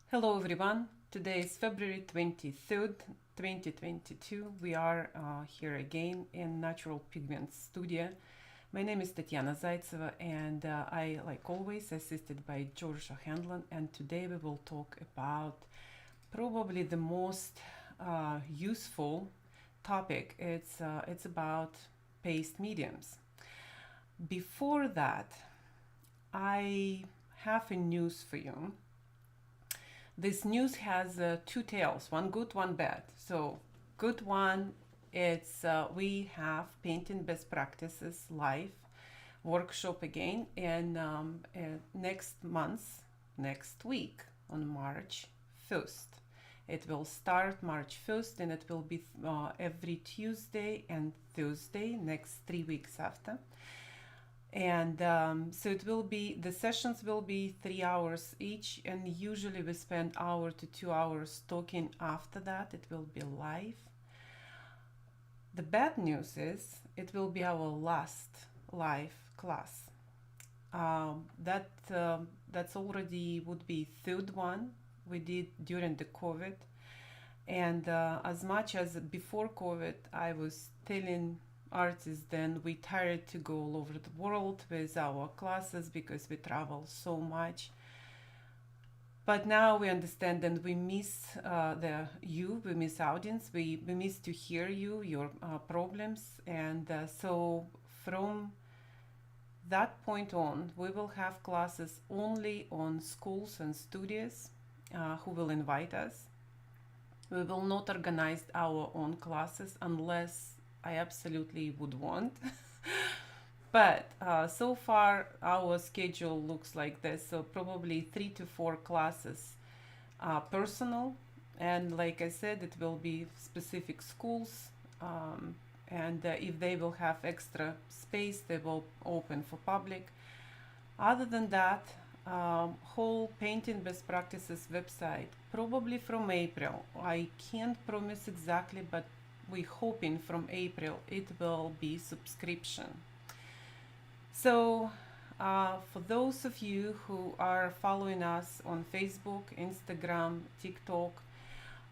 Hello everyone, today is February 23rd, 2022. We are here again in Natural Pigments studio. My name is Tatiana Zaytseva and I, like always, assisted by Georgia Handlin, and today we will talk about probably the most useful topic. It's about paste mediums. Before that, I have a news for you. This news has two tails, one good, one bad. So good one, it's we have painting best practices live workshop again in next month, next week on March 1st. It will start March 1st and it will be every Tuesday and Thursday next 3 weeks after. And so it will be, the sessions will be 3 hours each, and usually we spend hour to 2 hours talking. After that it will be live. The bad news is it will be our last live class. That's already would be third one we did during the COVID. And as much as before COVID I was telling artists, then we tired to go all over the world with our classes because we travel so much. But now we understand and we miss we miss audience, we miss to hear you, your problems. And so from that point on, we will have classes only on schools and studios who will invite us. We will not organize our own classes unless I absolutely would want. But so far our schedule looks like this, so probably 3 to 4 classes personal, and like I said, it will be specific schools, and if they will have extra space they will open for public. Other than that, whole painting best practices website probably from April. I can't promise exactly, but we're hoping from April it will be subscription. So for those of you who are following us on Facebook, Instagram, TikTok,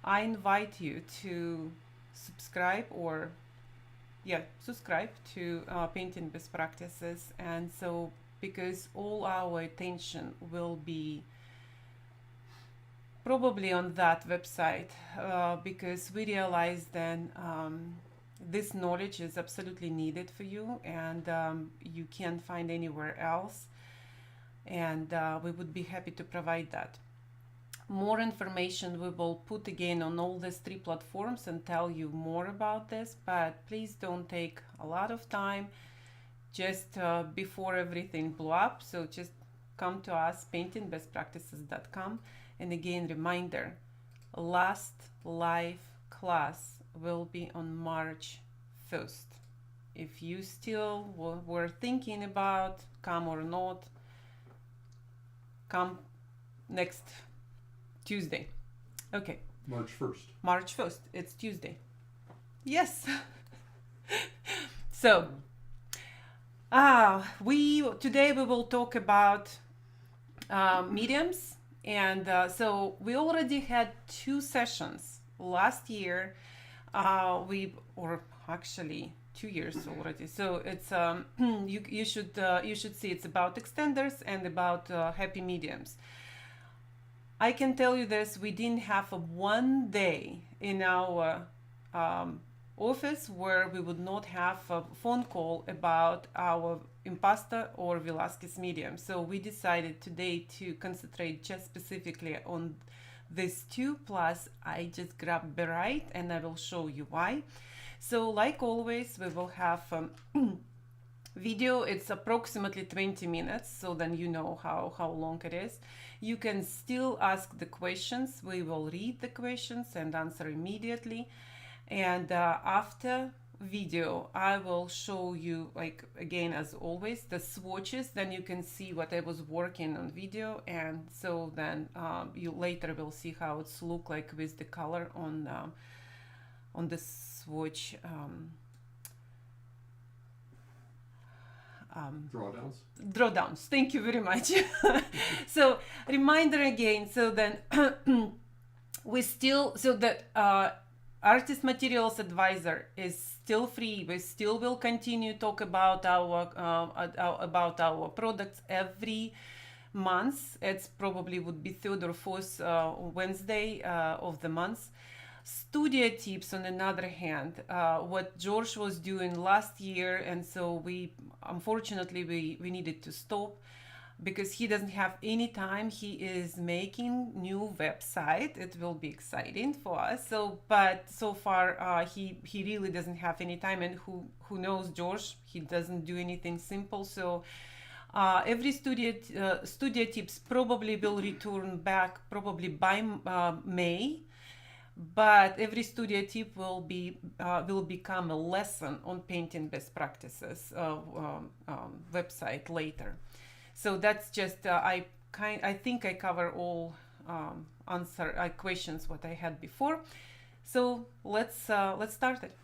I invite you to subscribe to painting best practices. And so because all our attention will be probably on that website, because we realize then this knowledge is absolutely needed for you, and you can't find anywhere else, and we would be happy to provide that. More information we will put again on all these 3 platforms and tell you more about this, but please don't take a lot of time just before everything blew up. So just come to us, paintingbestpractices.com. And again, reminder, last live class will be on March 1st. If you still were thinking about come or not, come next Tuesday. Okay. March 1st. March 1st. It's Tuesday. Yes. So, today we will talk about mediums. And so we already had 2 sessions last year, or actually 2 years already. So it's you should see it's about extenders and about happy mediums. I can tell you this: we didn't have one day in our office where we would not have a phone call about our Impasto or Velascos Medium. So we decided today to concentrate just specifically on these 2, plus I just grabbed barite and I will show you why. So like always, we will have video. It's approximately 20 minutes, so then you know how long it is. You can still ask the questions. We will read the questions and answer immediately. And after video I will show you, like again as always, the swatches. Then you can see what I was working on video, and so then you later will see how it's look like with the color on the swatch drawdowns. Thank you very much. So reminder again, so then the artist materials advisor is still free. We still will continue talk about our products every month. It's probably would be third or fourth Wednesday of the month. Studio tips, on another hand, what George was doing last year, and so we needed to stop because he doesn't have any time. He is making new website. It will be exciting for us. But so far he really doesn't have any time, and who knows George, he doesn't do anything simple. So every studio tips probably will return back probably by May. But every studio tip will become a lesson on painting best practices website later. So that's just I think I cover all questions what I had before. So let's start it.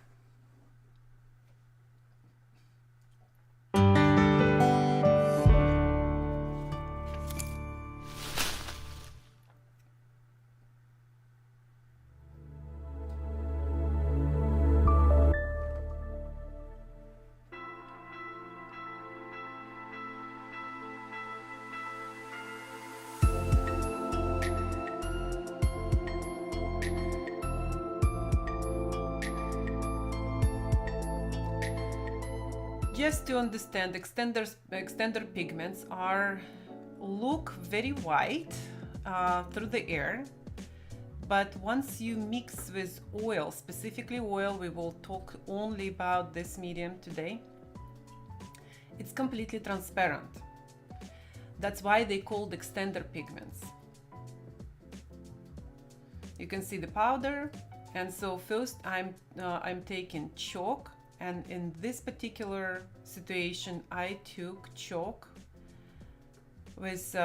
Just to understand, extender pigments look very white through the air, but once you mix with oil, specifically oil, we will talk only about this medium today, it's completely transparent. That's why they called extender pigments. You can see the powder, and so first I'm taking chalk. And in this particular situation, I took chalk with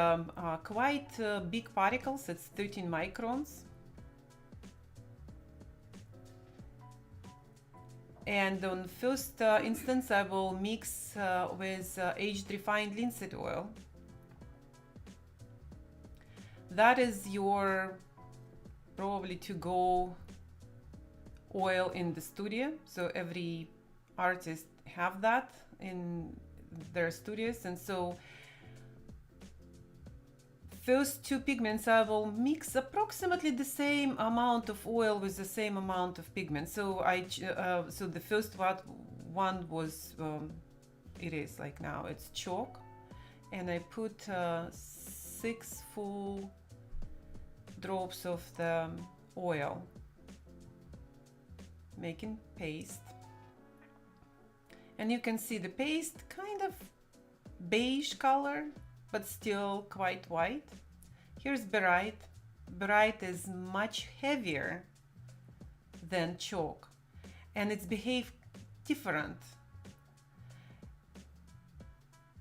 quite big particles. It's 13 microns. And on first instance, I will mix with aged refined linseed oil. That is your probably to-go oil in the studio. So every artists have that in their studios, and so first two pigments I will mix approximately the same amount of oil with the same amount of pigment. So so the first one was it is like now it's chalk, and I put 6 full drops of the oil, making paste. And you can see the paste kind of beige color, but still quite white. Here's barite. Barite is much heavier than chalk, and it's behaved different.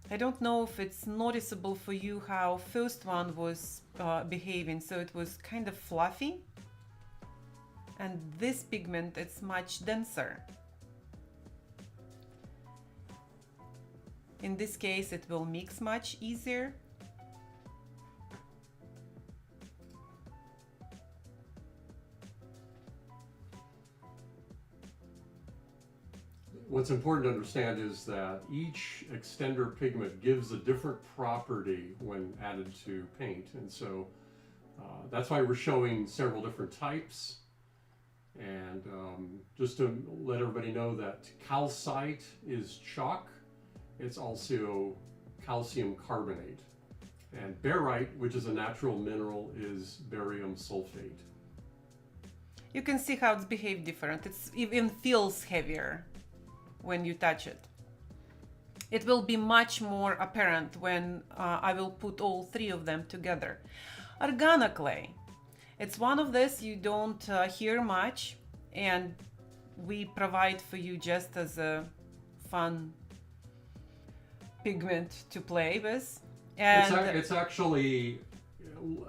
I don't know if it's noticeable for you how first one was behaving. So it was kind of fluffy, and this pigment, it's much denser. In this case, it will mix much easier. What's important to understand is that each extender pigment gives a different property when added to paint. And so that's why we're showing several different types. And just to let everybody know that calcite is chalk. It's also calcium carbonate. And barite, which is a natural mineral, is barium sulfate. You can see how it's behaved different. It even feels heavier when you touch it. It will be much more apparent when I will put all three of them together. Organoclay. It's one of this you don't hear much, and we provide for you just as a fun pigment to play with. And it's actually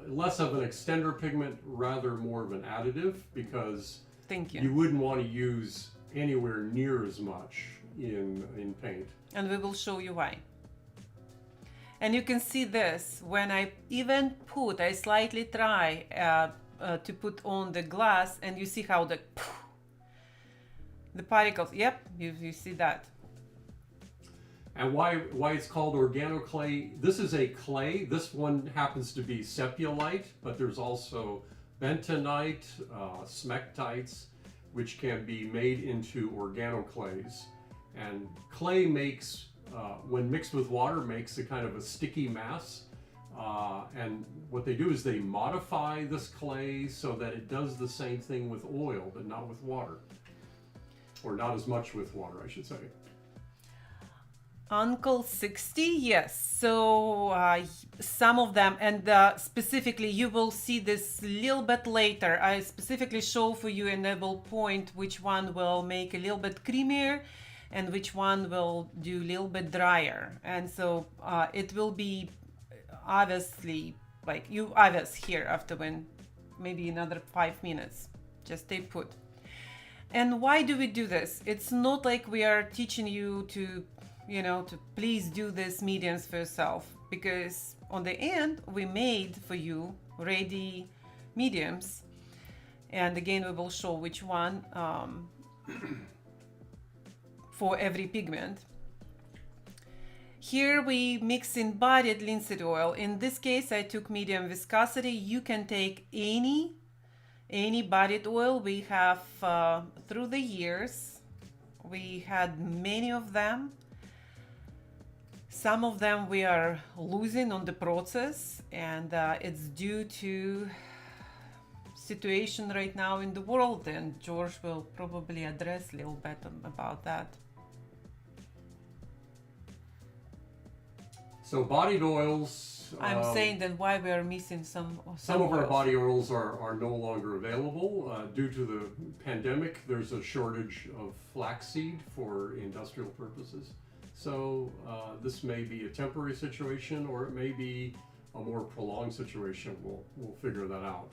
less of an extender pigment, rather more of an additive, because thank you. You wouldn't want to use anywhere near as much in paint. And we will show you why. And you can see this when I slightly try to put on the glass, and you see how the particles, yep, you see that. And why it's called Organo Clay? This is a clay. This one happens to be sepulite, but there's also bentonite, smectites, which can be made into organoclays. And clay makes, when mixed with water, makes a kind of a sticky mass. And what they do is they modify this clay so that it does the same thing with oil, but not with water. Or not as much with water, I should say. Uncle 60, yes. So some of them, and specifically you will see this a little bit later. I specifically show for you, and I will point which one will make a little bit creamier and which one will do a little bit drier. And so it will be obviously like you obvious here after maybe another 5 minutes. Just stay put. And why do we do this? It's not like we are teaching you to please do this mediums for yourself, because on the end we made for you ready mediums, and again we will show which one for every pigment. Here we mix in bodied linseed oil. In this case I took medium viscosity. You can take any bodied oil. We have through the years we had many of them. Some of them we are losing on the process, and it's due to situation right now in the world, and George will probably address a little bit about that. So bodied oils. I'm saying that why we are missing some of our oils. body oils are no longer available due to the pandemic. There's a shortage of flaxseed for industrial purposes. So this may be a temporary situation, or it may be a more prolonged situation. We'll figure that out.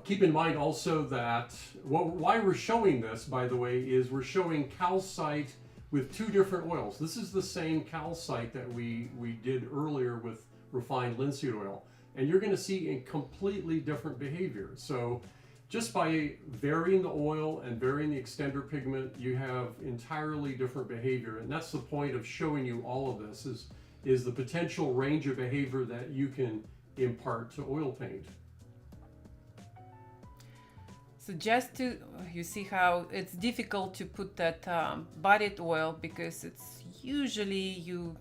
Keep in mind also that why we're showing this, by the way, is we're showing calcite with two different oils. This is the same calcite that we did earlier with refined linseed oil, and you're going to see a completely different behavior. So just by varying the oil and varying the extender pigment, you have entirely different behavior, and that's the point of showing you all of this is the potential range of behavior that you can impart to oil paint. So just you see how it's difficult to put that bodied oil, because it's usually you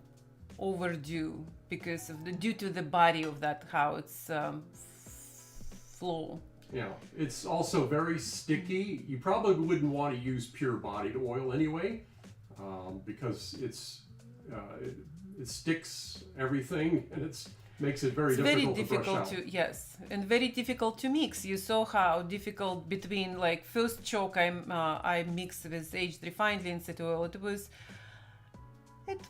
overdo because of due to the body of that, how it's flow. Yeah, it's also very sticky. You probably wouldn't want to use pure bodied oil anyway, because it sticks everything, and makes it very difficult to brush out. Yes, and very difficult to mix. You saw how difficult between, like, first chalk I mixed with aged refined linseed oil. It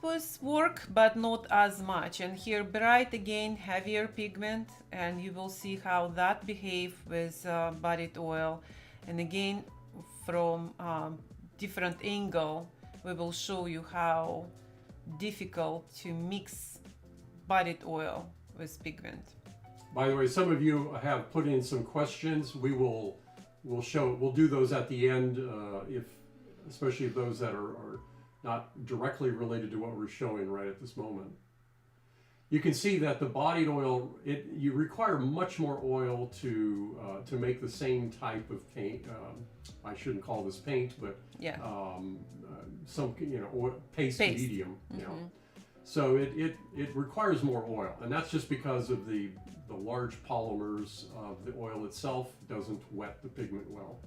was work, but not as much. And here barite, again, heavier pigment, and you will see how that behave with bodied oil. And again, from different angle, we will show you how difficult to mix bodied oil with pigment. By the way, some of you have put in some questions. We'll do those at the end, especially those that are not directly related to what we're showing right at this moment. You can see that the bodied oil, you require much more oil to make the same type of paint. I shouldn't call this paint, but yeah, some paste medium. Mm-hmm. So it requires more oil, and that's just because of the large polymers of the oil itself doesn't wet the pigment well.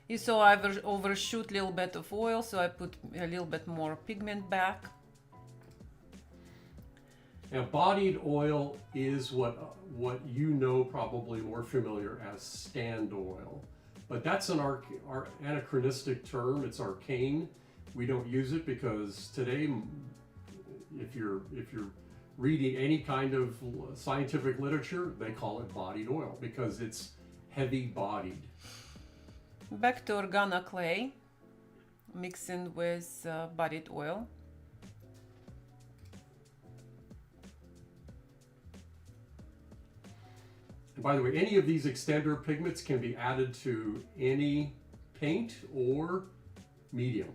You saw I overshoot a little bit of oil, so I put a little bit more pigment back. Now, bodied oil is what you know, probably more familiar as stand oil, but that's an anachronistic term. It's arcane. We don't use it because today, if you're reading any kind of scientific literature, they call it bodied oil because it's heavy bodied. Back to Organo Clay, mixing with barite oil. And by the way, any of these extender pigments can be added to any paint or medium.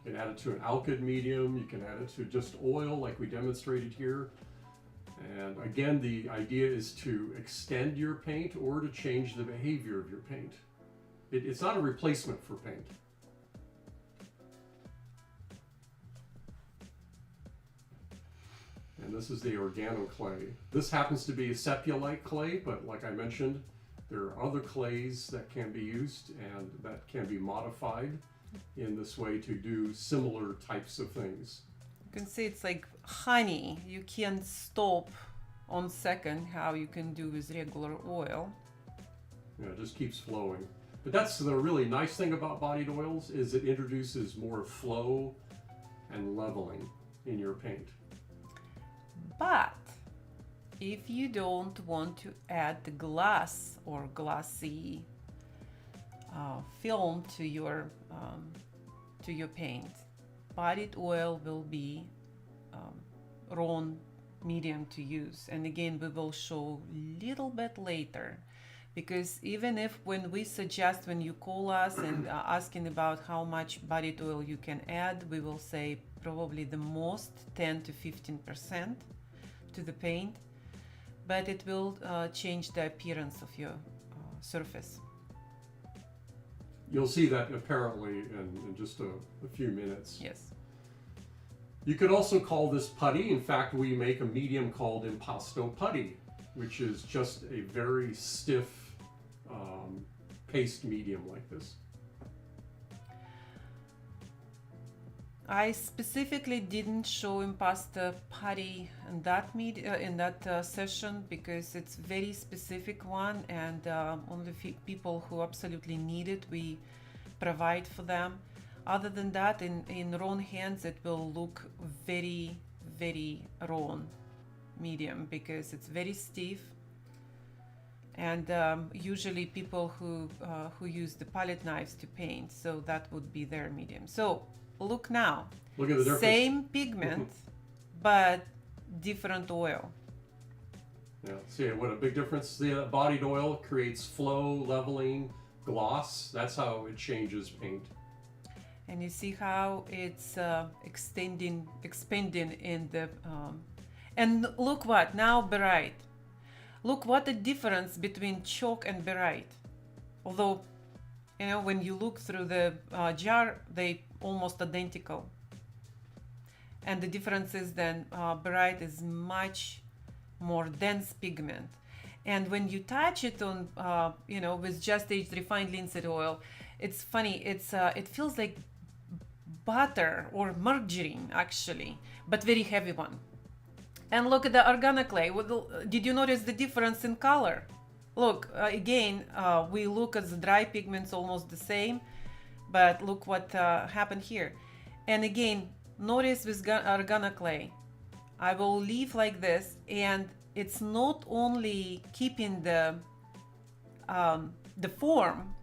You can add it to an alkyd medium, you can add it to just oil like we demonstrated here. And again, the idea is to extend your paint or to change the behavior of your paint. It's not a replacement for paint. And this is the Organo Clay. This happens to be a sepia-like clay, but like I mentioned, there are other clays that can be used and that can be modified in this way to do similar types of things. You can see it's like honey. You can't stop on second how you can do with regular oil. Yeah, it just keeps flowing. But that's the really nice thing about bodied oils, is it introduces more flow and leveling in your paint. But if you don't want to add the glass or glassy film to your paint, bodied oil will be raw medium to use. And again, we will show a little bit later, because even if when we suggest, when you call us and asking about how much bodied oil you can add, we will say probably the most 10 to 15% to the paint, but it will change the appearance of your surface. You'll see that apparently in just a few minutes. Yes. You could also call this putty. In fact, we make a medium called Impasto Putty, which is just a very stiff paste medium like this. I specifically didn't show Impasto Putty in that session because it's very specific one, and only people who absolutely need it we provide for them. Other than that, in raw hands it will look very, very raw medium because it's very stiff, and usually people who use the palette knives to paint, so that would be their medium. So look now. Look at the difference. Same pigment, but different oil. Yeah, see what a big difference. The bodied oil creates flow, leveling, gloss. That's how it changes paint. And you see how it's expanding in the and look what now barite. Look what the difference between chalk and barite. Although, you know, when you look through the jar, they almost identical. And the difference is then barite is much more dense pigment. And when you touch it on, you know, with just aged refined linseed oil, it's funny. It feels like butter or margarine actually, but very heavy one. And look at the Organo Clay. Did you notice the difference in color? Look, again, we look at the dry pigments almost the same, but look what happened here. And again, notice with Organo Clay, I will leave like this, and it's not only keeping the form,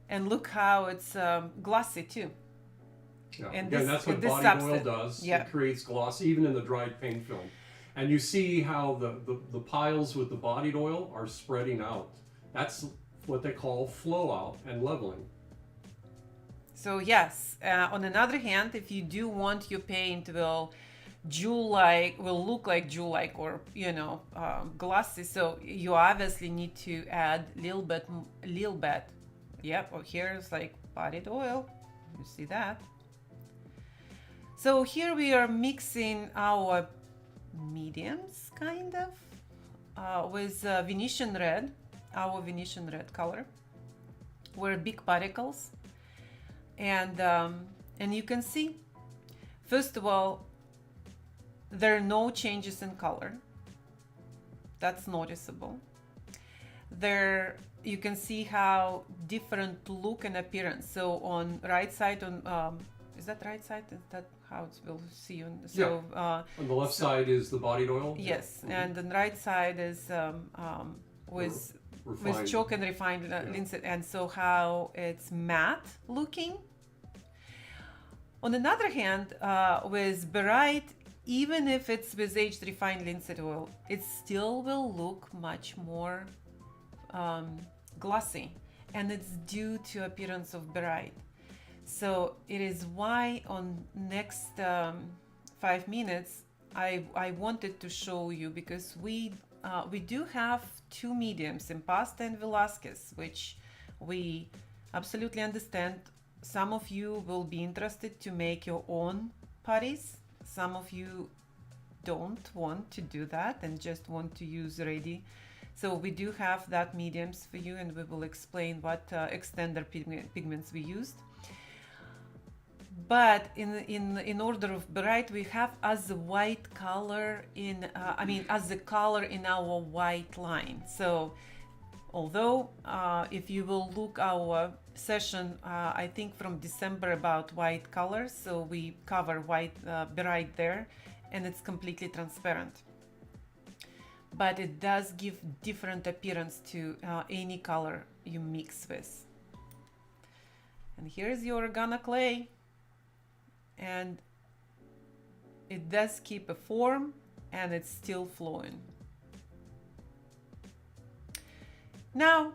and look how it's glossy too. Yeah. And Again, that's what bodied oil does. Yeah. It creates gloss even in the dried paint film. And you see how the piles with the bodied oil are spreading out. That's what they call flow out and leveling. So yes, on another hand, if you do want your paint will look like jewel-like or, you know, glossy, so you obviously need to add little bit. Yep, oh, here's like bodied oil. You see that? So here we are mixing our mediums, kind of, with Venetian red, our Venetian red color. We're big particles, and you can see, first of all, there are no changes in color. That's noticeable. There you can see how different look and appearance. So on right side, on is that right side? Is that how it will see on. So on the left side is the bodied oil. Yes, and the right side is with chalk and refined linseed, and so how it's matte looking. On the other hand, with barite, even if it's with aged refined linseed oil, it still will look much more glossy, and it's due to appearance of barite. So it is why on next 5 minutes I wanted to show you, because we do have two mediums, Impasto and Velascos, which we absolutely understand. Some of you will be interested to make your own putties. Some of you don't want to do that and just want to use ready. So we do have that mediums for you, and we will explain what extender pigments we used. But in order of barite, we have as a white color in as the color in our white line. So although if you will look our session, I think from December, about white colors, so we cover white barite there, and it's completely transparent. But it does give different appearance to any color you mix with. And here's your Organo Clay, and it does keep a form, and it's still flowing. Now,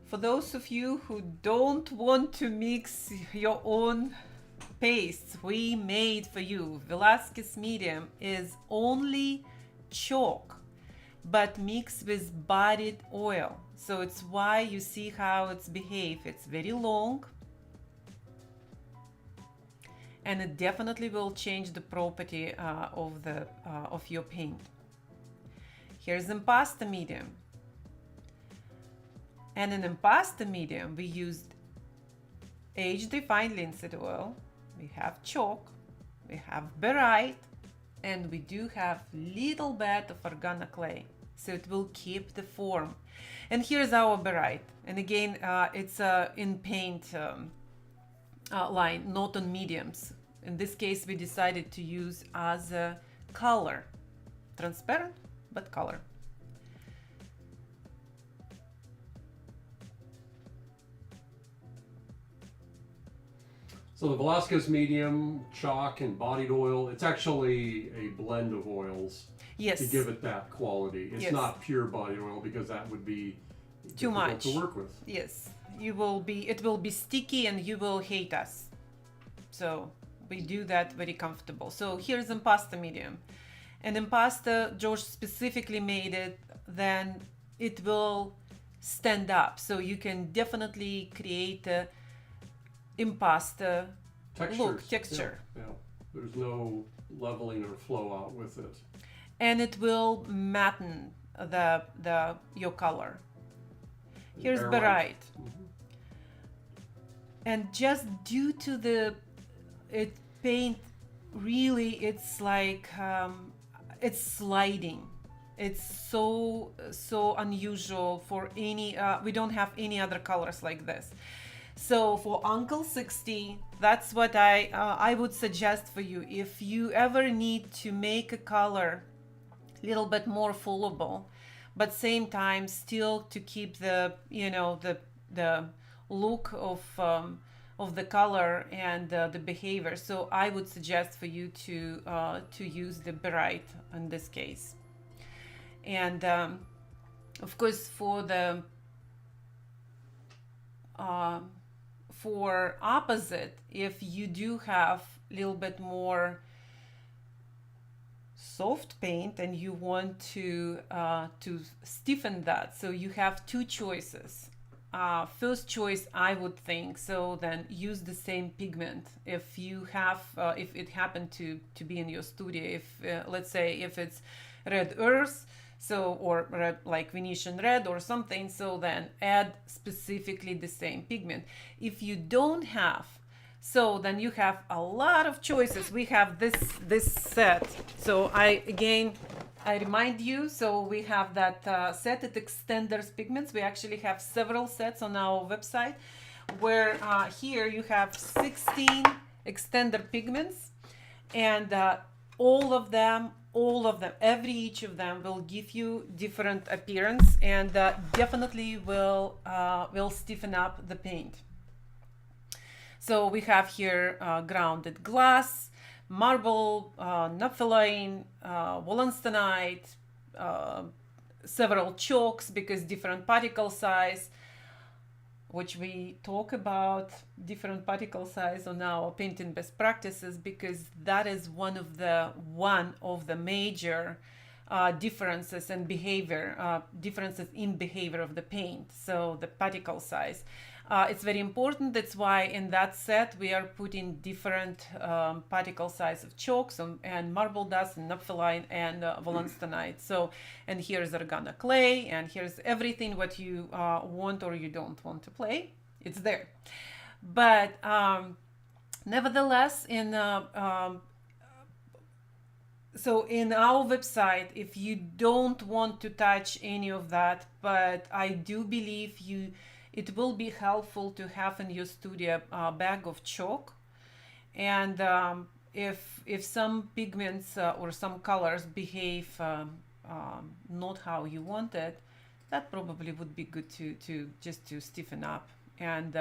for those of you who don't want to mix your own pastes, we made for you. Velascos Medium is only chalk, but mixed with bodied oil. So it's why you see how it's behave. It's very long, and it definitely will change the property of your paint. Here's Impasto Medium. And in Impasto Medium, we used aged refined linseed oil, we have chalk, we have barite, and we do have little bit of Organo Clay, so it will keep the form. And here's our barite, and again, it's in paint line, not on mediums. In this case, we decided to use as a color, transparent but color. So the Velascos Medium, chalk, and bodied oil, it's actually a blend of oils. Yes. To give it that quality. It's not pure bodied oil, because that would be too much to work with. Yes. It will be sticky and you will hate us. So we do that very comfortable. So here's Impasto Medium. And Impasto, George specifically made it, then it will stand up. So you can definitely create a Impasto look, texture. Yeah. There's no leveling or flow out with it. And it will matten your color. Here's barite. And just due to it paint, really, it's like it's sliding. It's so unusual for any. We don't have any other colors like this. So for Uncle 60, that's what I would suggest for you. If you ever need to make a color a little bit more followable, but same time still to keep the the look of the color and the behavior, so I would suggest for you to use the barite in this case. And of course, for opposite, if you do have a little bit more soft paint and you want to stiffen that, so you have two choices. First choice, I would think, so then use the same pigment. If you have, if it happened to be in your studio, if let's say if it's red earth, so or red, like Venetian red or something, so then add specifically the same pigment. If you don't have, so then you have a lot of choices. We have this set. So I remind you, so we have that set at Extender Pigments. We actually have several sets on our website, where here you have 16 Extender Pigments, and all of them, each of them will give you different appearance, and definitely will stiffen up the paint. So we have here grounded glass, marble, naphthalene, wollastonite, several chalks because different particle size, which we talk about different particle size on our painting best practices, because that is one of the major differences in behavior of the paint. So the particle size, it's very important. That's why in that set we are putting different particle size of chalks and marble dust and naphthalene and wollastonite. So, and here's Organo Clay, and here's everything what you want or you don't want to play. It's there. But nevertheless, so in our website, if you don't want to touch any of that, but I do believe it will be helpful to have in your studio a bag of chalk, and if some pigments or some colors behave not how you want it, that probably would be good to just to stiffen up. And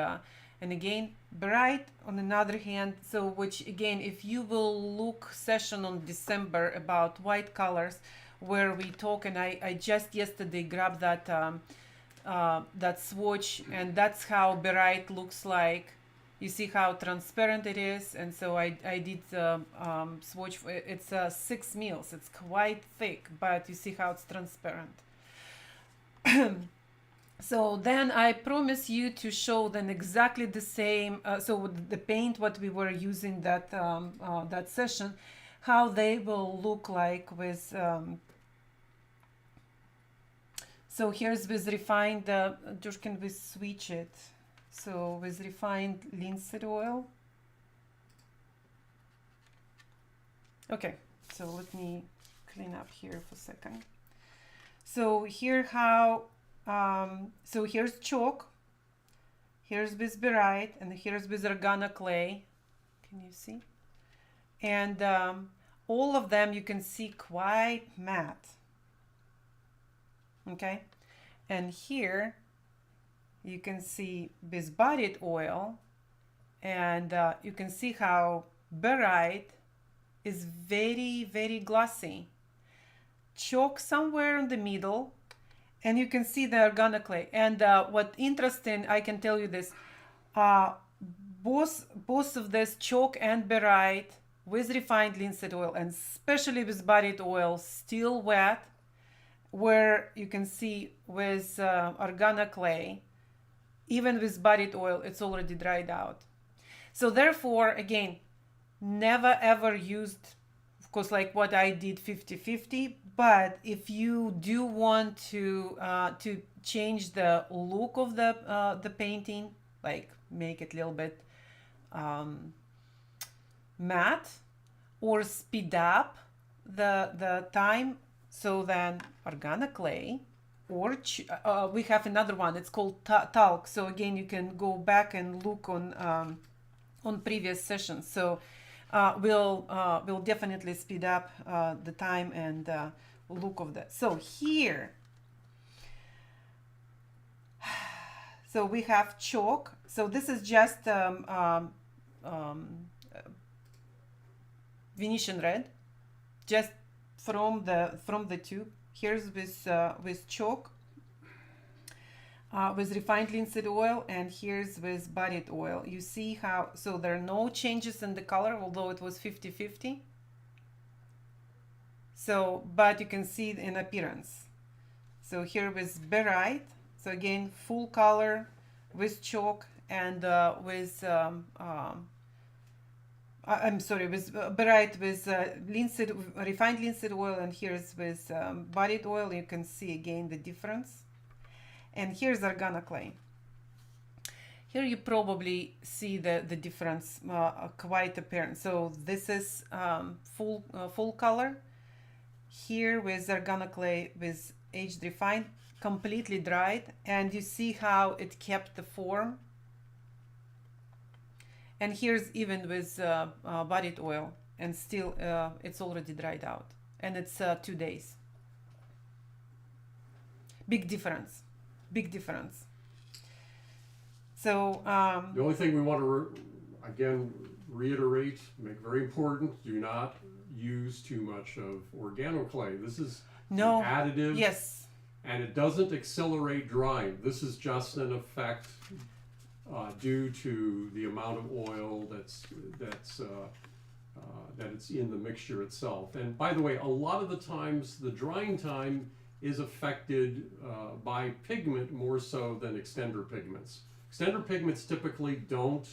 again, barite on another hand, so which again, if you will look session on December about white colors, where we talk, and I just yesterday grabbed that that swatch, and that's how barite looks like. You see how transparent it is, and so I did the swatch. It's 6 mils. It's quite thick, but you see how it's transparent. So then I promise you to show them exactly the same. So the paint what we were using that session, how they will look like with. So here's with refined. Josh, can we switch it? So with refined linseed oil. Okay, so let me clean up here for a second. So here how. So here's chalk, here's with barite, and here's with Organo Clay. Can you see? And all of them you can see quite matte. Okay, and here you can see with barite oil, and you can see how barite is very, very glossy. Chalk somewhere in the middle. And you can see the Organo Clay. And what interesting, I can tell you this, both of this chalk and barite with refined linseed oil, and especially with barite oil, still wet, where you can see with Organo Clay, even with barite oil, it's already dried out. So therefore, again, never ever used, of course, like what I did 50-50, but if you do want to change the look of the painting, like make it a little bit matte, or speed up the time, so then Organo Clay, or we have another one, it's called talc. So again, you can go back and look on previous sessions. So we'll definitely speed up the time and look of that. So here, so we have chalk. So this is just Venetian red, just from the tube. Here's with chalk, with refined linseed oil, and here's with barite oil. You see how, so there are no changes in the color, although it was 50-50. So, but you can see in appearance. So here with barite, so again, full color with chalk, and with, I'm sorry, with barite with refined linseed oil, and here's with barite oil. You can see again the difference. And here's Organo Clay. Here you probably see the difference quite apparent. So this is full color. Here with Organo Clay with aged refined, completely dried, and you see how it kept the form. And here's even with barite oil, and still it's already dried out, and it's 2 days. Big difference, big difference. So The only thing we want to again reiterate, make very important: do not use too much of Organo Clay. This is no an additive. Yes. And it doesn't accelerate drying. This is just an effect due to the amount of oil that it's in the mixture itself. And by the way, a lot of the times the drying time is affected by pigment more so than extender pigments. Extender pigments typically don't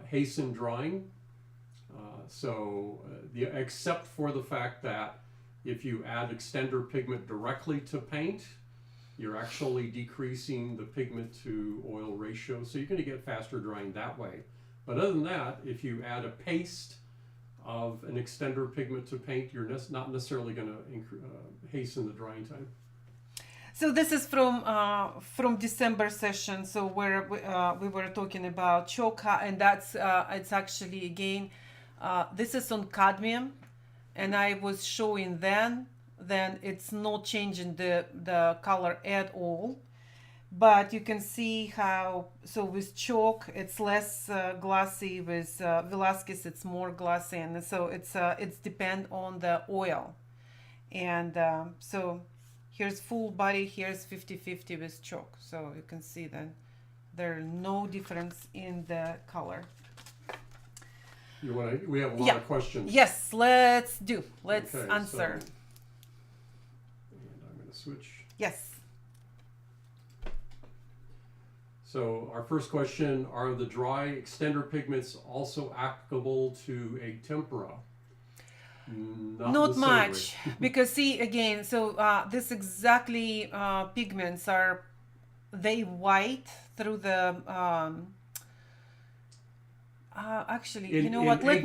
hasten drying, except for the fact that if you add extender pigment directly to paint, you're actually decreasing the pigment to oil ratio, so you're going to get faster drying that way. But other than that, if you add a paste of an extender pigment to paint, you're not necessarily going to hasten the drying time. So this is from December session, so where we were talking about chalk, and that's it's actually again this is on cadmium, and I was showing then it's not changing the color at all, but you can see how, so with chalk it's less glossy, with Velascos it's more glossy, and so it's depend on the oil. And so here's full body, here's 50-50 with chalk, so you can see that there's no difference in the color. We have a lot of questions. Yes, let's answer. And I'm going to switch. Yes. So our first question: are the dry extender pigments also applicable to a tempera? Not much, because see again, so this exactly pigments are they white through the actually, you know what? Let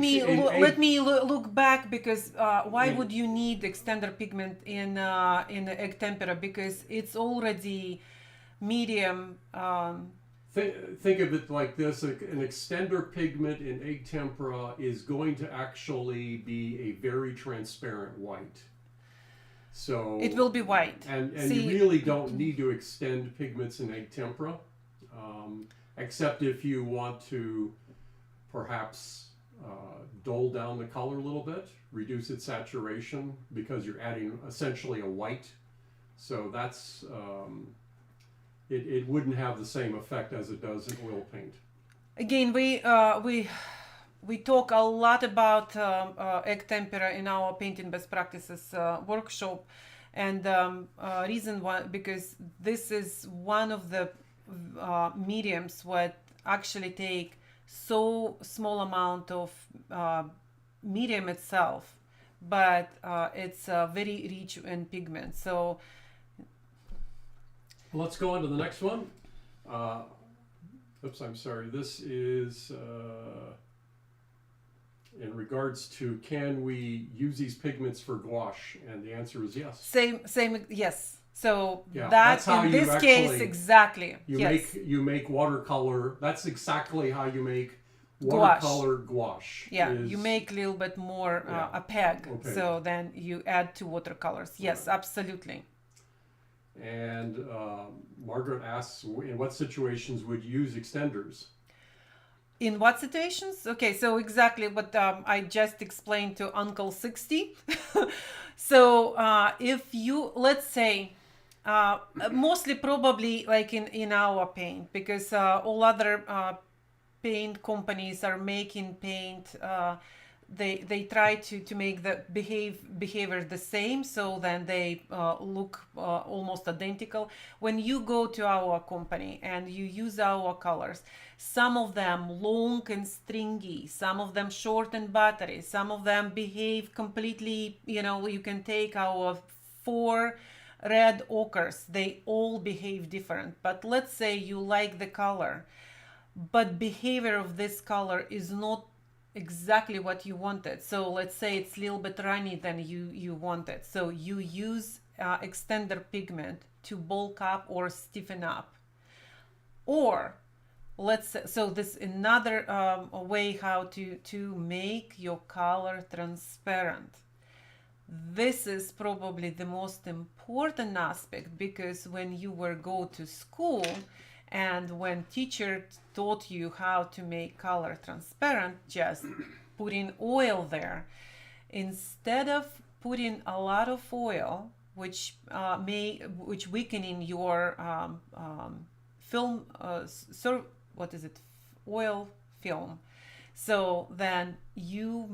me look back, because why would you need extender pigment in egg tempera? Because it's already medium. Think of it like this: an extender pigment in egg tempera is going to actually be a very transparent white. So it will be white, and you really don't need to extend pigments in egg tempera, except if you want to perhaps dull down the color a little bit, reduce its saturation, because you're adding essentially a white. So that's it wouldn't have the same effect as it does in oil paint. Again, we talk a lot about egg tempera in our painting best practices workshop, and reason why, because this is one of the mediums what actually take so small amount of medium itself, but it's very rich in pigment. So let's go on to the next one. Oops, I'm sorry. This is in regards to, can we use these pigments for gouache? And the answer is yes. Same, yes. So yeah, that's in this case exactly. You make watercolor. That's exactly how you make watercolor gouache. Yeah, you make a little bit more opaque. So then you add 2 watercolors. Yes, absolutely. And Margaret asks, in what situations would you use extenders? In what situations? Okay, so exactly what I just explained to Uncle 60. So if you, let's say, mostly probably like in our paint, because all other paint companies are making paint, they try to make the behavior the same, so then they look almost identical. When you go to our company and you use our colors, some of them long and stringy, some of them short and buttery, some of them behave completely, you can take our 4 red ochres, they all behave different. But let's say you like the color, but behavior of this color is not exactly what you wanted. So let's say it's a little bit runny than you wanted. So you use extender pigment to bulk up or stiffen up. Or so this another way how to make your color transparent. This is probably the most important aspect, because when you were go to school and when teacher taught you how to make color transparent, just putting oil there, instead of putting a lot of oil, which weakening your film, what is it, oil film. So then you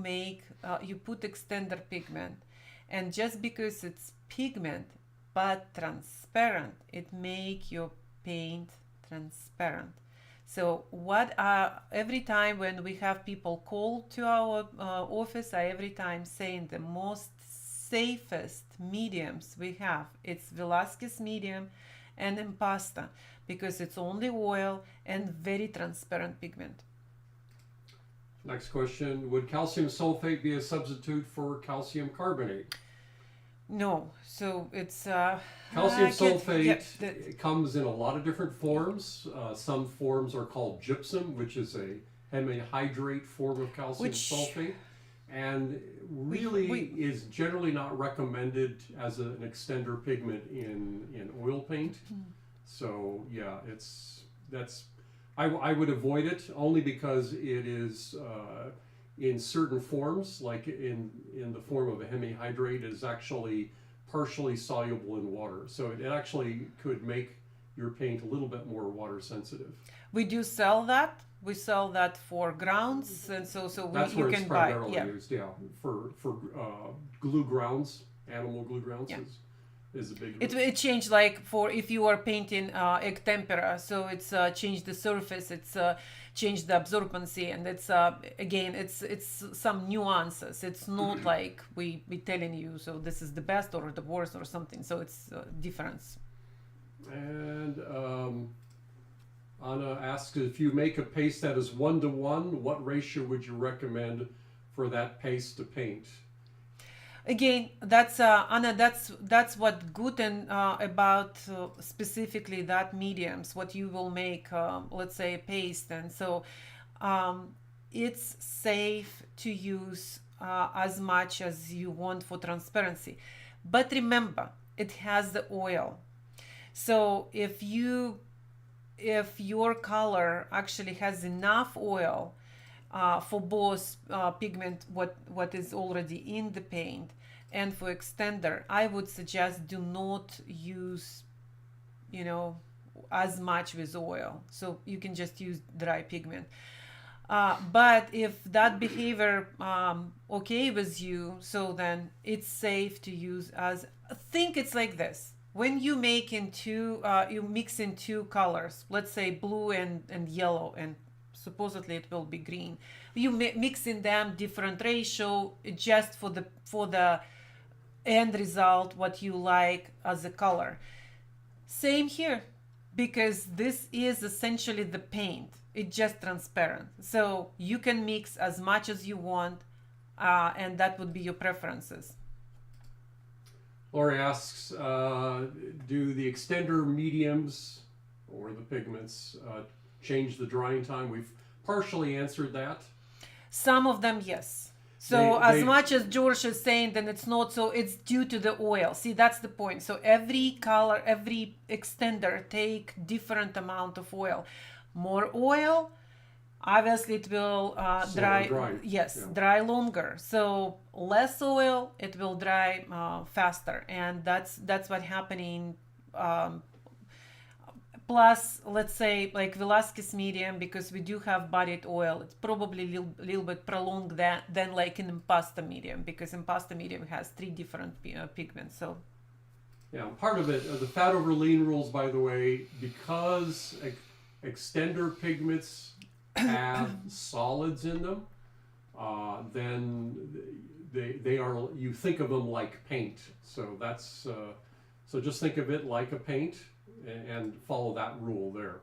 put extender pigment, and just because it's pigment but transparent, it make your paint transparent. So every time when we have people call to our office, I every time saying the most safest mediums we have, it's Velascos Medium and Impasto, because it's only oil and very transparent pigment. Next question, would calcium sulfate be a substitute for calcium carbonate? No, so it's calcium sulfate it comes in a lot of different forms. Some forms are called gypsum, which is a hemihydrate form of calcium sulfate, and really is generally not recommended as an extender pigment in oil paint. So yeah, I would avoid it, only because it is in certain forms, like in the form of a hemihydrate, is actually partially soluble in water. So it actually could make your paint a little bit more water sensitive. We do sell that. We sell that for grounds, and so that's you where can it's buy. primarily used, for glue grounds, animal glue grounds. Is a big it changed, like for if you are painting egg tempera, so it's changed the surface, it's changed the absorbency, and it's again it's some nuances. It's not like we telling you so this is the best or the worst or something, so it's difference. And Anna asks, if you make a paste that is 1-to-1, what ratio would you recommend for that paste to paint? Again, that's Anna, that's what good and about specifically that mediums, what you will make, let's say a paste, and so it's safe to use as much as you want for transparency. But remember, it has the oil. So if your color actually has enough oil for both pigment, what is already in the paint, and for extender, I would suggest do not use, as much with oil. So you can just use dry pigment. But if that behavior okay with you, so then it's safe to use as. Think it's like this. When you make you mix in two colors, let's say blue and yellow, and supposedly it will be green. You mix in them different ratio just for the end result, what you like as a color. Same here, because this is essentially the paint. It's just transparent. So you can mix as much as you want, and that would be your preferences. Lori asks, do the extender mediums or the pigments change the drying time? We've partially answered that. Some of them, yes. So as much as George is saying, then it's not, so it's due to the oil. See, that's the point. So every color, every extender take different amount of oil. More oil, obviously it will dry. Yes, yeah. Dry longer. So less oil, it will dry faster, and that's what's happening. Plus, let's say like Velascos Medium, because we do have barite oil, it's probably a little bit prolonged than like in Impasto Medium, because Impasto Medium has 3 different pigments. So yeah, part of it, the fat over lean rules, by the way, because extender pigments have solids in them, then they are, you think of them like paint. So that's so just think of it like a paint and follow that rule there.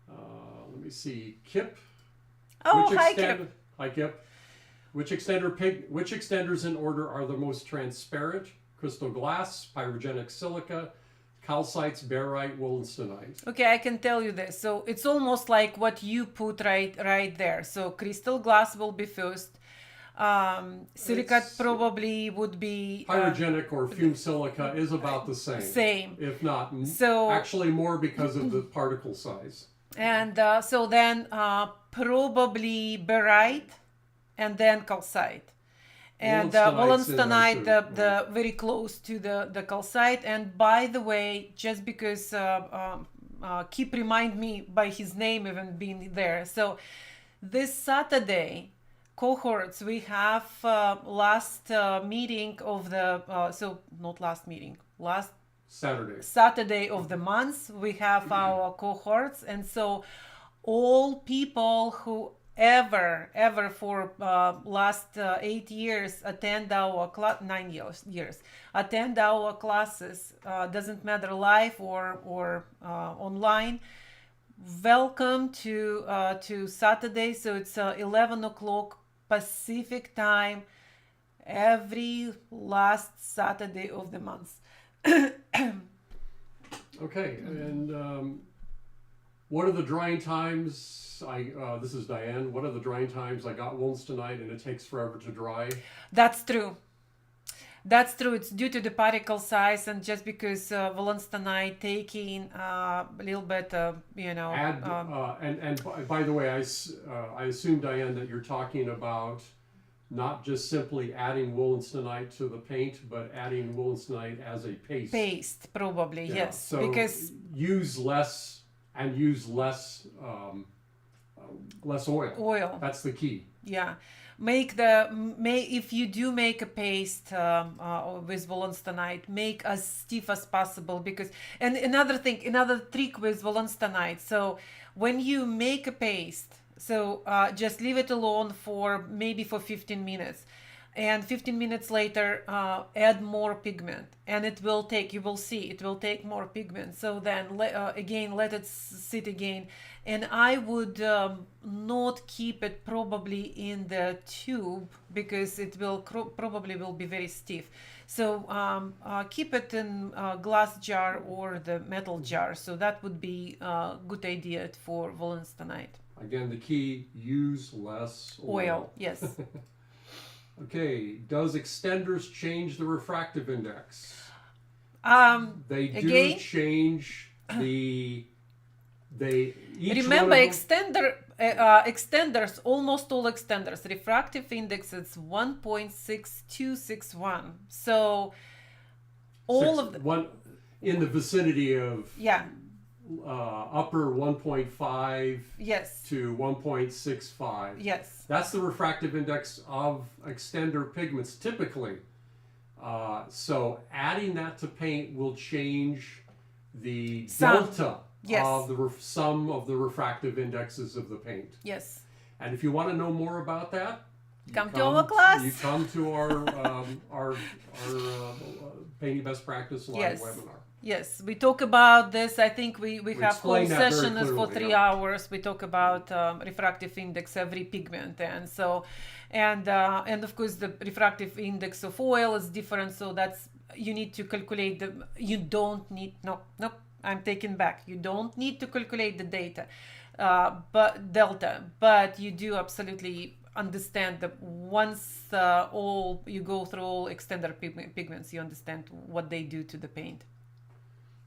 Let me see, Kip. Oh, hi Kip. Hi Kip. Which extenders in order are the most transparent? Crystal glass, pyrogenic silica, calcites, barite, wollastonite. Okay, I can tell you this. So it's almost like what you put right there. So crystal glass will be first. Silicate probably would be Pyrogenic or fumed silica is about the same. Same. If not, So actually more because of the particle size. And so then probably barite and then calcite. And wollastonite, the very close to the calcite. And by the way, just because Kip remind me by his name even being there. So this Saturday, cohorts, we have last meeting of the, so not last meeting, last Saturday of the month, we have our cohorts. And so all people who ever for last 8 years attend our 9 years attend our classes, doesn't matter live or online, welcome to Saturday. So it's 11 o'clock Pacific time every last Saturday of the month. Okay, and what are the drying times? This is Diane. What are the drying times? I got wollastonite and it takes forever to dry. That's true. That's true. It's due to the particle size, and just because wollastonite taking a little bit, and by the way, I assume, Diane, that you're talking about not just simply adding wollastonite to the paint, but adding wollastonite as a paste. Paste, probably, yeah. Yes. So because use less oil. Oil. That's the key. Yeah. If you do make a paste with wollastonite, make as stiff as possible, because, and another trick with wollastonite. So when you make a paste, so just leave it alone for maybe 15 minutes, and 15 minutes later add more pigment, and it will take, you will see, it will take more pigment. So then again, let it sit again. And I would not keep it probably in the tube, because it will probably will be very stiff. So keep it in a glass jar or the metal jar. So that would be a good idea for wollastonite. Again, the key, use less oil. Yes. Okay, does extenders change the refractive index? They do again? Change the... Remember, extenders, almost all extenders, refractive index is 1.6261. So in the vicinity of upper 1.5 yes. to 1.65. Yes. That's the refractive index of extender pigments typically. So adding that to paint will change the delta. Yes. Of the sum of the refractive indexes of the paint. Yes. And if you want to know more about that, come to our class. You come to our Painting Best Practice live webinar. Yes, we talk about this. I think we have whole sessions for 3 hours. We talk about refractive index every pigment, and so and of course the refractive index of oil is different. So that's, you need to calculate you don't need I'm taking back. You don't need to calculate the delta, but you do absolutely understand that once you go through all extender pigments, you understand what they do to the paint.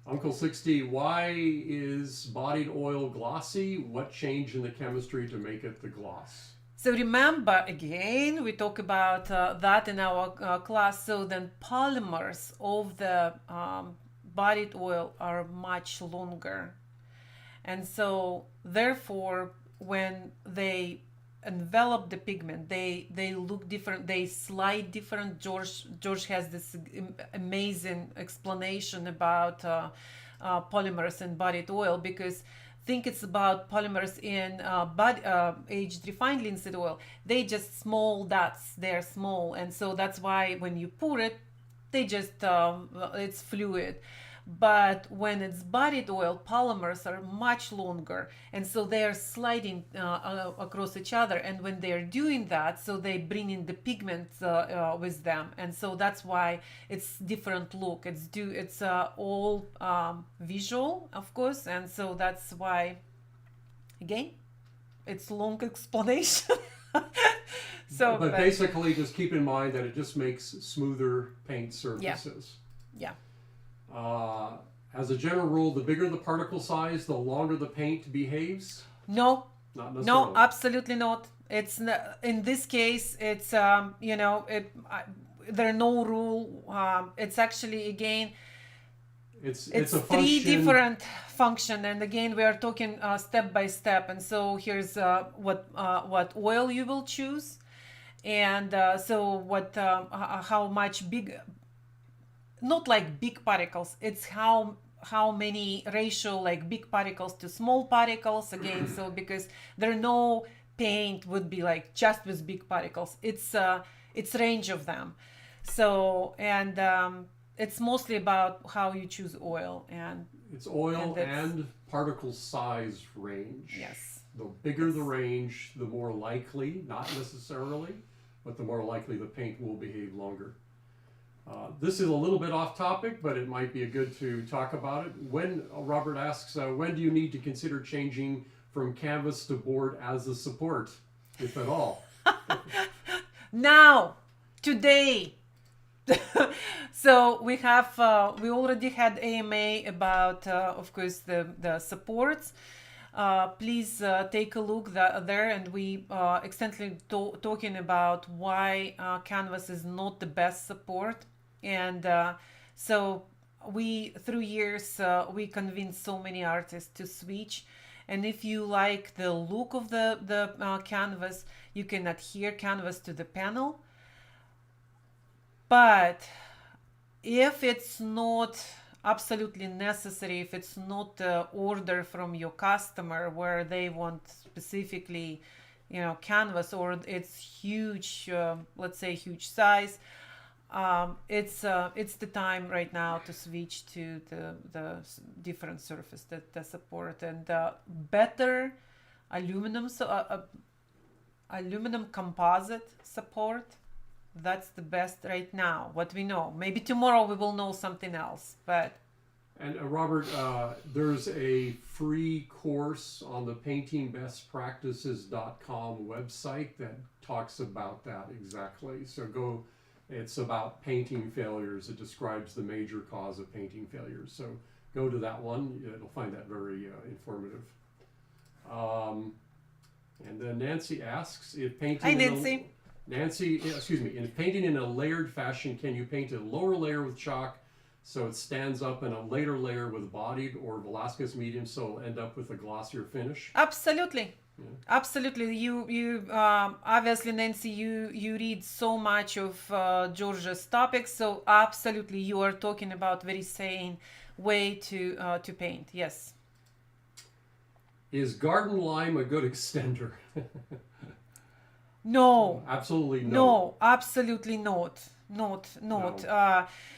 Uncle 60, why is bodied oil glossy? What changed in the chemistry to make it the gloss? So remember, again, we talk about that in our class. So then polymers of the bodied oil are much longer, and so therefore when they envelop the pigment, they look different, they slide different. George has this amazing explanation about polymers in bodied oil, because think it's about polymers in aged refined linseed oil. They just small dots, they're small, and so that's why when you pour it, they just it's fluid. But when it's bodied oil, polymers are much longer, and so they are sliding across each other. And when they are doing that, so they bring in the pigments with them, and so that's why it's different look. It's all visual, of course, and so that's why, again, it's long explanation. So, but basically, just keep in mind that it just makes smoother paint surfaces. Yeah. As a general rule, the bigger the particle size, the longer the paint behaves. No, Not necessarily. no, absolutely not. It's in this case, it's there's no rule. It's actually, again, it's it's a three function. different function, and again, we are talking step by step. And so here's what oil you will choose, and so what how much big, not like big particles, it's how many ratio like big particles to small particles, again. So because there no paint would be like just with big particles, it's range of them. So, and it's mostly about how you choose oil, and It's oil and particle size range. yes, The bigger the range, the more likely, not necessarily, but the more likely the paint will behave longer. This is a little bit off topic, but it might be good to talk about it. When Robert asks, when do you need to consider changing from canvas to board as a support, if at all? now, today. So we have we already had AMA about of course the supports. Please take a look there, and we extensively talking about why canvas is not the best support. And so we, through years, we convinced so many artists to switch. And if you like the look of the canvas, you can adhere canvas to the panel. But if it's not absolutely necessary, if it's not the order from your customer where they want specifically, canvas, or it's huge, let's say huge size, it's the time right now to switch to the different surface that support, and better aluminum composite support. That's the best right now, what we know. Maybe tomorrow we will know something else, but... And Robert, there's a free course on the paintingbestpractices.com website that talks about that exactly. So go, it's about painting failures. It describes the major cause of painting failures. So go to that one. You'll find that very informative. And then Nancy asks, if painting... Hi, Nancy. In painting in a layered fashion, can you paint a lower layer with chalk so it stands up, and a later layer with bodied or Velascos Medium so it'll end up with a glossier finish? Absolutely. Yeah. Absolutely. You obviously, Nancy, you read so much of Georgia's topics, so absolutely you are talking about very sane way to paint. Yes. Is garden lime a good extender? No. Absolutely no. No, absolutely not. Not. No.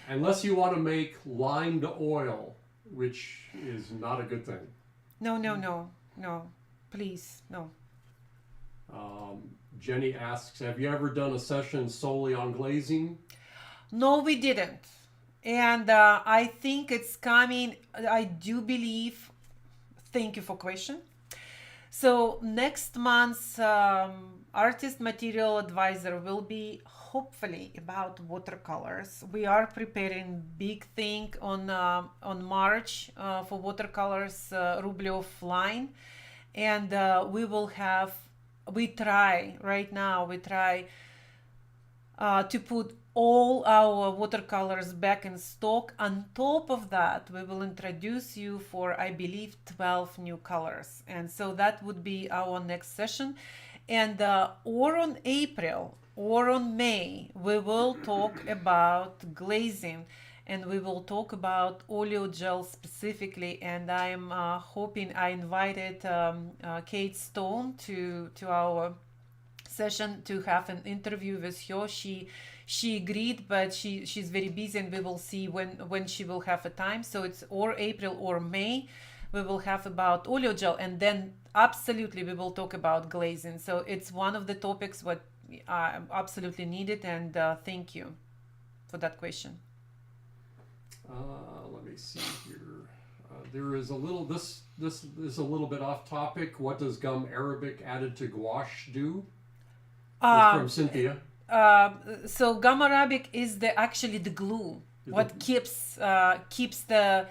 Unless you want to make limed oil, which is not a good thing. No. Please, no. Jenny asks, have you ever done a session solely on glazing? No, we didn't. And I think it's coming. I do believe. Thank you for question. So next month's artist material advisor will be hopefully about watercolors. We are preparing big thing on March for watercolors, Rublev line, and we try to put all our watercolors back in stock. On top of that, we will introduce you for, I believe, 12 new colors. And so that would be our next session. And or on April or on May, we will talk about glazing, and we will talk about oleo gel specifically. And I'm hoping, I invited Kate Stone to our session to have an interview with her. she agreed, but she's very busy, and we will see when she will have a time. So it's or April or May. We will have about oleo gel, and then absolutely we will talk about glazing. So it's one of the topics what I absolutely needed, and thank you for that question. Let me see here. There is a little, this is a little bit off topic. What does gum arabic added to gouache do? It's from Cynthia. So gum arabic is actually the glue, what keeps the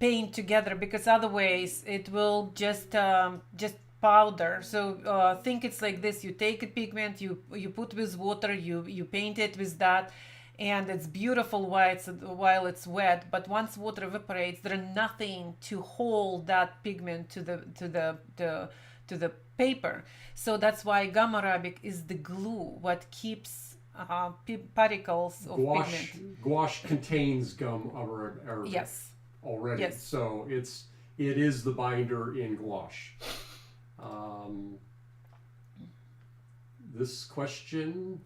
paint together, because otherwise it will just powder. So think it's like this: you take a pigment, you put with water, you paint it with that, and it's beautiful while it's wet. But once water evaporates, there's nothing to hold that pigment to the paper. So that's why gum arabic is the glue, what keeps particles of pigment. Gouache contains gum arabic. Yes. Already. Yes. So it is the binder in gouache. This question,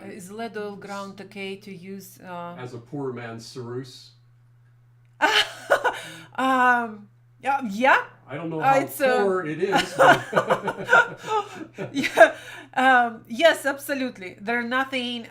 is lead oil ground okay to use as a poor man's ceruse? Yeah. I don't know how poor it is. But Yeah. Yes, absolutely. There's nothing.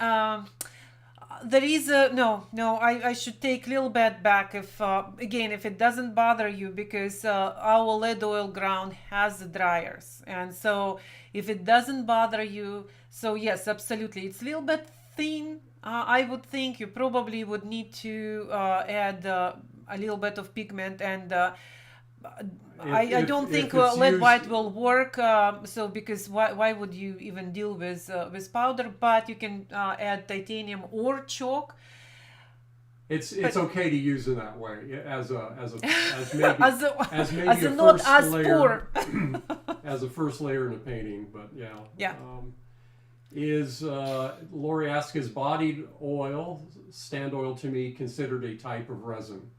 There is a no. I should take a little bit back. If again, if it doesn't bother you, because our lead oil ground has the dryers, and so if it doesn't bother you, so yes, absolutely, it's a little bit thin. I would think you probably would need to add a little bit of pigment, and I don't think lead white will work. So because why would you even deal with powder? But you can add titanium or chalk. It's okay to use in that way as maybe as a not as poor as a first layer in a painting. But yeah. Lori asks, is bodied oil, stand oil to me, considered a type of resin?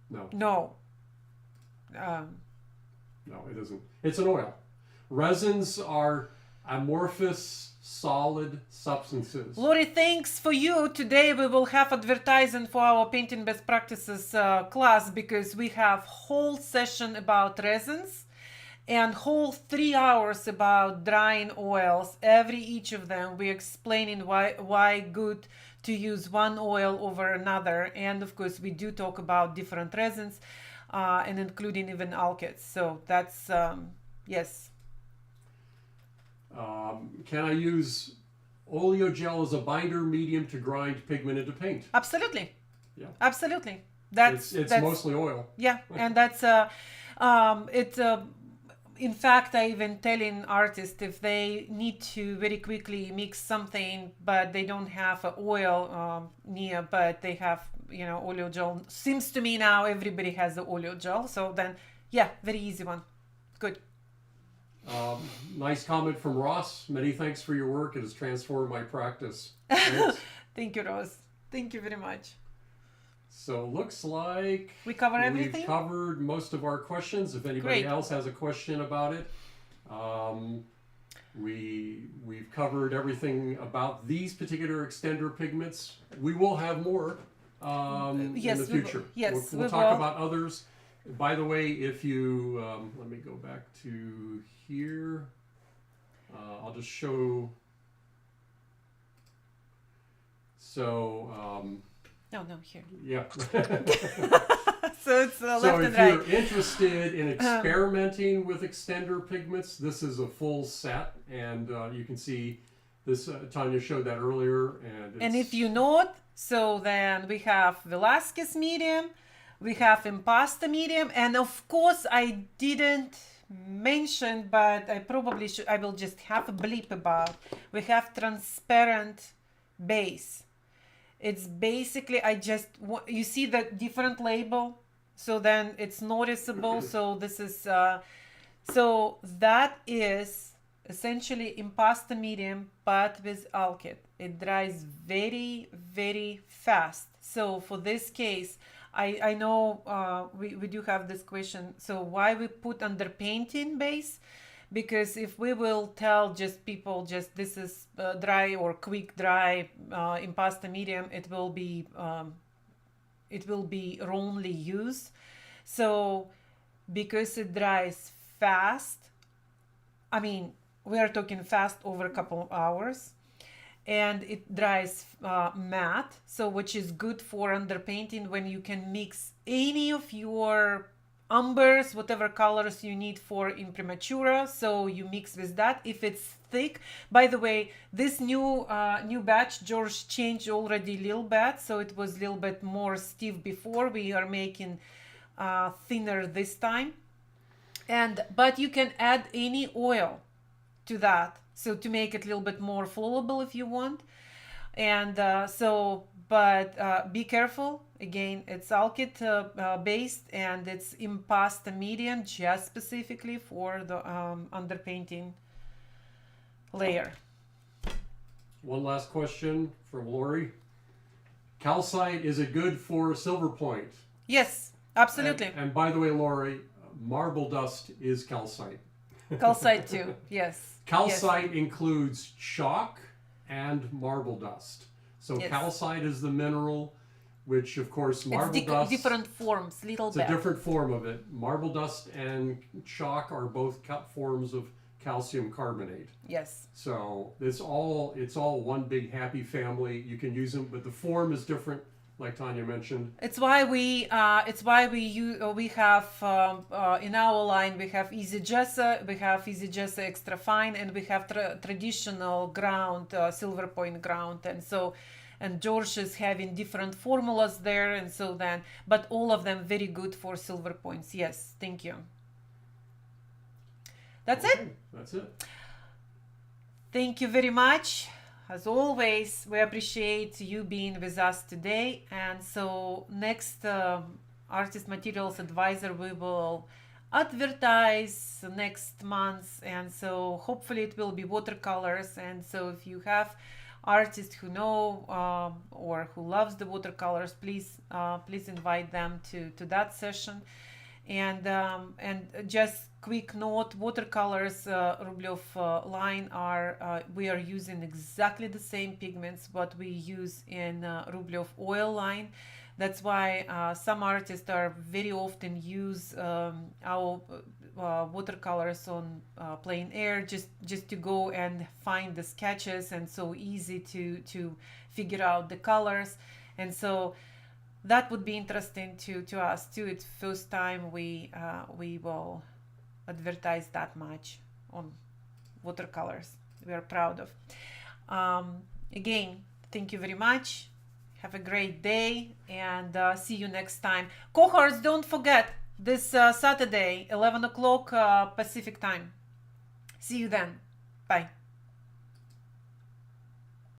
No. No, it isn't. It's an oil. Resins are amorphous, solid substances. Lori, thanks for you. Today we will have advertising for our painting best practices class, because we have whole session about resins and whole 3 hours about drying oils. Each of them we're explaining why good to use one oil over another, and of course we do talk about different resins. And including even alkyds. So that's, yes. Can I use oleo gel as a binder medium to grind pigment into paint? Absolutely. Yeah. Absolutely. That's mostly oil. Yeah, and that's, in fact, I even telling artists if they need to very quickly mix something, but they don't have oil near, but they have oleo gel. Seems to me now everybody has the oleo gel. So then, yeah, very easy one. Good. Nice comment from Ross. Many thanks for your work. It has transformed my practice. Thank you, Ross. Thank you very much. So looks like we cover everything. We've covered most of our questions. If anybody else has a question about it, we've covered everything about these particular extender pigments. We will have more. In the future. We'll talk about others. By the way, if you let me go back to here. I'll just show. So. No, here. Yeah. So it's left and right. So if you're interested in experimenting with extender pigments, this is a full set, and you can see this. Tanya showed that earlier, and if you not. So then we have Velascos Medium, we have Impasto Medium, and of course I didn't mention, but I probably should, I will just have a bleep about, we have transparent base. It's basically, you see the different label, so then it's noticeable. So this is, so that is essentially Impasto Medium, but with alkyd. It dries very, very fast. So for this case, I know we do have this question. So why we put under painting base? because if we will tell just people just this is dry or quick dry Impasto Medium, it will be wrongly used. So because it dries fast, I mean, we are talking fast over a couple of hours, and it dries matte, so which is good for underpainting when you can mix any of your umbers, whatever colors you need for imprimatura, so you mix with that. If it's thick, by the way, this new batch George changed already a little bit, so it was a little bit more stiff before. We are making thinner this time, but you can add any oil to that, so to make it a little bit more flowable if you want. And be careful. Again, it's alkyd based, and it's Impasto Medium just specifically for the underpainting layer. One last question from Lori. Calcite, is it good for silver point? Yes, absolutely. And by the way, Lori, marble dust is calcite. Calcite too, yes. Calcite includes chalk and marble dust. So calcite is the mineral, which of course marble dust. Different forms, It's a different form of it. Marble dust and chalk are both forms of calcium carbonate. Yes. So it's all one big happy family. You can use them, but the form is different, like Tanya mentioned. It's why we have in our line we have Easy Gesso, we have Easy Gesso Extra Fine, and we have traditional ground, silver point ground, and George is having different formulas there, and so then, but all of them very good for silver points. Yes, thank you. That's it. That's it. Thank you very much. As always, we appreciate you being with us today. And so next Artist Materials Advisor, we will advertise next month. And so hopefully it will be watercolors. And so if you have artists who know or who loves the watercolors, please invite them to that session. And just quick note, watercolors Rublev line we are using exactly the same pigments what we use in Rublev oil line. That's why some artists are very often use our watercolors on plein air, just to go and find the sketches, and so easy to figure out the colors. And so that would be interesting to us too. It's first time we will advertise that much on watercolors. We are proud of. Again, thank you very much. Have a great day, and see you next time. Cohorts, don't forget this Saturday, 11 o'clock Pacific time. See you then. Bye.